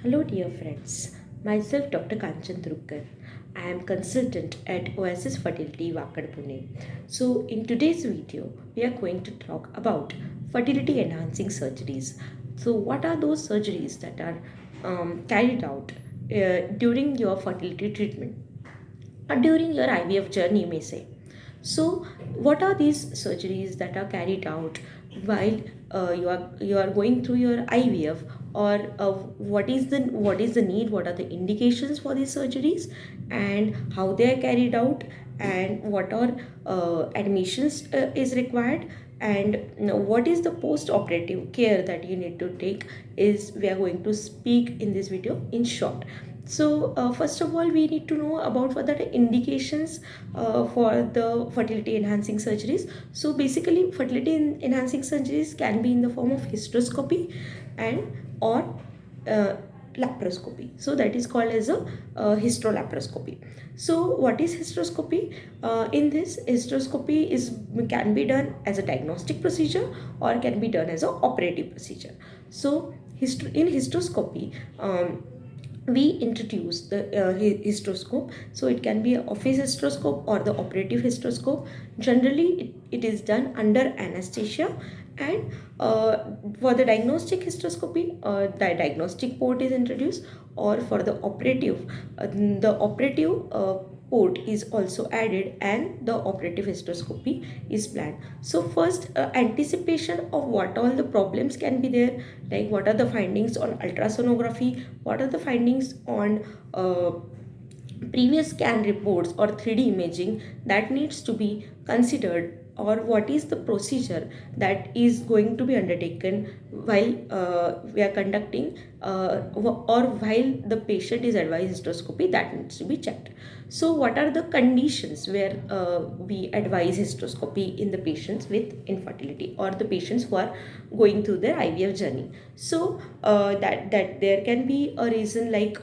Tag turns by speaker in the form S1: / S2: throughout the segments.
S1: Hello, dear friends. Myself, Dr. Kanchan Drukkar. I am consultant at Oasis Fertility, Wakad, Pune. So, in today's video, we are going to talk about fertility enhancing surgeries. So, what are those surgeries that are carried out during your fertility treatment or during your IVF journey, you may say? So, what are these surgeries that are carried out while you are going through your IVF, or what is the need? What are the indications for these surgeries, and how they are carried out, and what are admissions is required, and what is the post-operative care that you need to take? Is we are going to speak in this video in short. So, first of all, we need to know about what are the indications for the fertility enhancing surgeries. So, basically, fertility enhancing surgeries can be in the form of hysteroscopy and or uh, laparoscopy. So, that is called as a hysterolaparoscopy. So, what is hysteroscopy? In this, hysteroscopy is can be done as a diagnostic procedure or can be done as an operative procedure. So, in hysteroscopy, we introduce the hysteroscope. So it can be an office hysteroscope or the operative hysteroscope. Generally it is done under anesthesia, and for the diagnostic hysteroscopy, the diagnostic port is introduced, or for the operative port is also added, and the operative hysteroscopy is planned. So first, anticipation of what all the problems can be there, like what are the findings on ultrasonography, what are the findings on previous scan reports or 3D imaging that needs to be considered, or what is the procedure that is going to be undertaken while we are conducting or while the patient is advised hysteroscopy, that needs to be checked. So what are the conditions where we advise hysteroscopy in the patients with infertility or the patients who are going through their IVF journey? So that there can be a reason like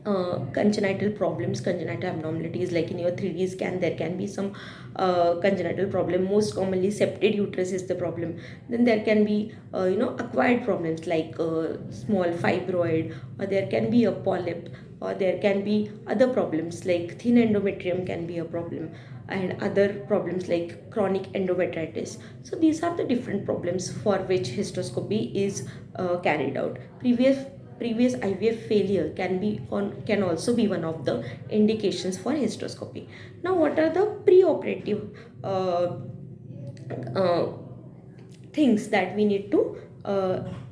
S1: congenital problems, congenital abnormalities, like in your 3D scan there can be some congenital problem. Most commonly septed uterus is the problem. Then there can be acquired problems like small fibroid, or there can be a polyp, or there can be other problems like thin endometrium can be a problem, and other problems like chronic endometritis. So these are the different problems for which hysteroscopy is carried out. Previous IVF failure can also be one of the indications for hysteroscopy. Now, what are the preoperative uh, uh, things that we need to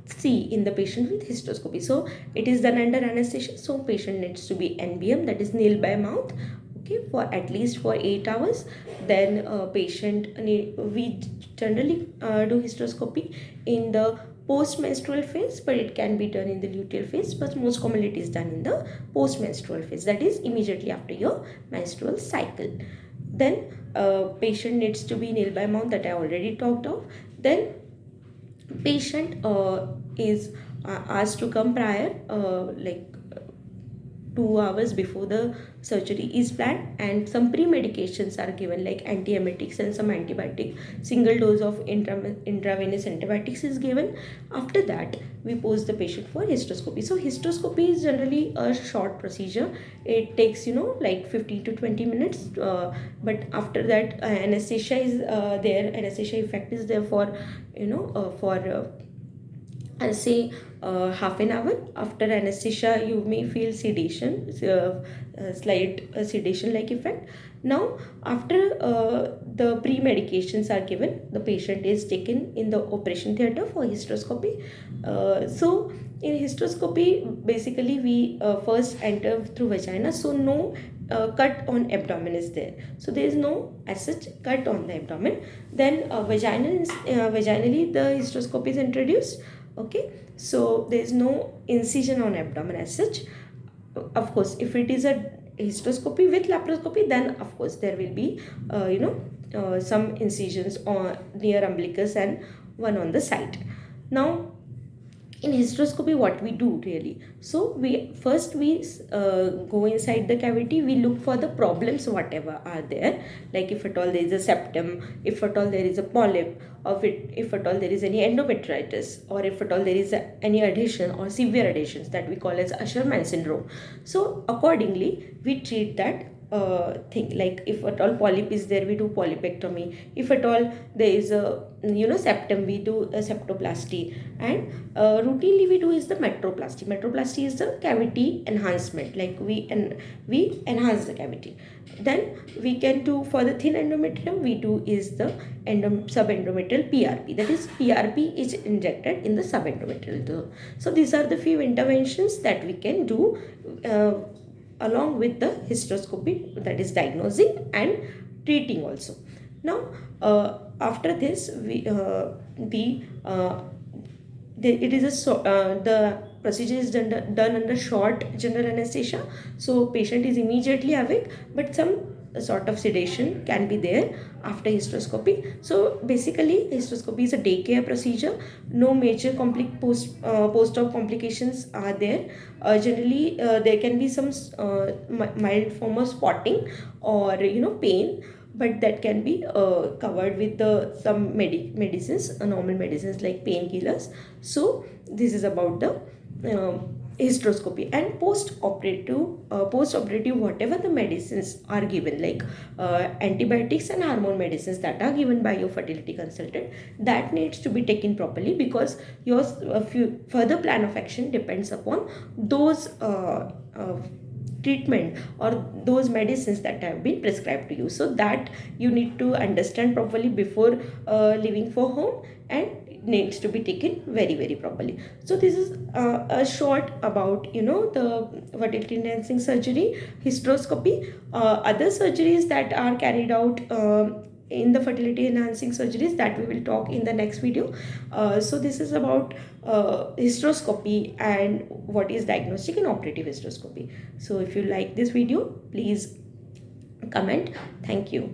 S1: see in the patient with hysteroscopy? So, it is done under anesthesia. So, patient needs to be NBM, that is nail by mouth, okay, for at least for 8 hours. Then we generally do hysteroscopy in the post-menstrual phase, but it can be done in the luteal phase, but most commonly it is done in the post-menstrual phase, that is immediately after your menstrual cycle. Then patient needs to be nail by mouth, that I already talked of. Then patient is asked to come prior, 2 hours before the surgery is planned, and some pre-medications are given like antiemetics and some antibiotic. Single dose of intravenous antibiotics is given. After that, we pose the patient for hysteroscopy. So hysteroscopy is generally a short procedure. It takes like 15 to 20 minutes, but after that anesthesia is there. Anesthesia effect is there for for I'll say half an hour. After anesthesia, you may feel sedation, slight sedation like effect. Now, after the pre medications are given, the patient is taken in the operation theatre for hysteroscopy. So, in hysteroscopy, basically, we first enter through vagina, so no cut on abdomen is there. So there is no as such cut on the abdomen. Then vaginally the hysteroscope is introduced. Okay, so there is no incision on abdomen as such. Of course, if it is a hysteroscopy with laparoscopy, then of course there will be some incisions on near umbilicus and one on the side. Now, in hysteroscopy, what we do really, so we first we go inside the cavity, we look for the problems whatever are there, like if at all there is a septum, if at all there is a polyp, or if at all there is any endometritis, or if at all there is any adhesion or severe adhesions that we call as Asherman syndrome. So accordingly we treat that thing. Like if at all polyp is there, we do polypectomy. If at all there is a septum, we do a septoplasty. And routinely we do is the metroplasty is the cavity enhancement, like we enhance the cavity. Then we can do for the thin endometrium, we do is the subendometrial PRP, that is PRP is injected in the subendometrial. So these are the few interventions that we can do along with the hysteroscopy, that is diagnosing and treating also. Now after this it is the procedure is done under short general anesthesia, so patient is immediately awake, but some sort of sedation can be there after hysteroscopy. So basically hysteroscopy is a daycare procedure, no major post-op complications are there. Generally there can be some mild form of spotting or pain, but that can be covered with some medicines, normal medicines like painkillers. So this is about the hysteroscopy. And post-operative whatever the medicines are given, like antibiotics and hormone medicines that are given by your fertility consultant, that needs to be taken properly, because your further plan of action depends upon those treatment or those medicines that have been prescribed to you. So that you need to understand properly before leaving for home, and needs to be taken very very properly. So this is a short about the fertility enhancing surgery, hysteroscopy. Other surgeries that are carried out in the fertility enhancing surgeries, that we will talk in the next video. So this is about hysteroscopy and what is diagnostic and operative hysteroscopy. So if you like this video, please comment. Thank you.